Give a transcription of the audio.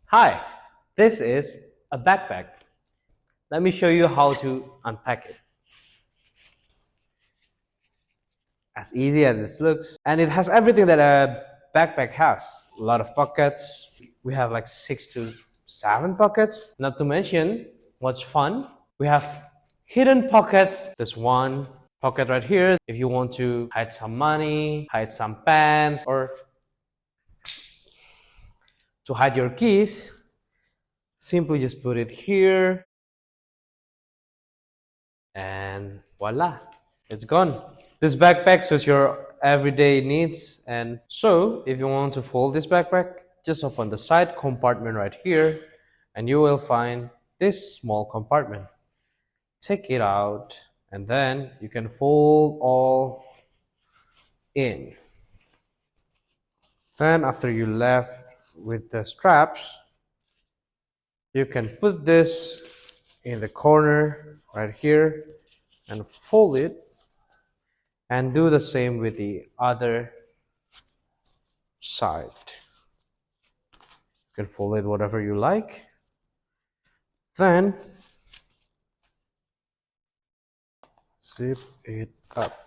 Hi, this is a backpack. Let me show you how to unpack it. As easy as it looks, and it has everything that a backpack has. A lot of pockets. We have like 6 to 7 pockets. Not to mention, what's fun, we have hidden pockets. There's one pocket right here. If you want to hide some money, hide some pants, or to hide your keys, simply just put it here and voila, it's gone. This backpack suits your everyday needs, and so if you want to fold this backpack, just open the side compartment right here and you will find this small compartment. Take it out and then you can fold all in. Then after you left with the straps, you can put this in the corner right here and fold it, and do the same with the other side. You can fold it whatever you like. Then zip it up.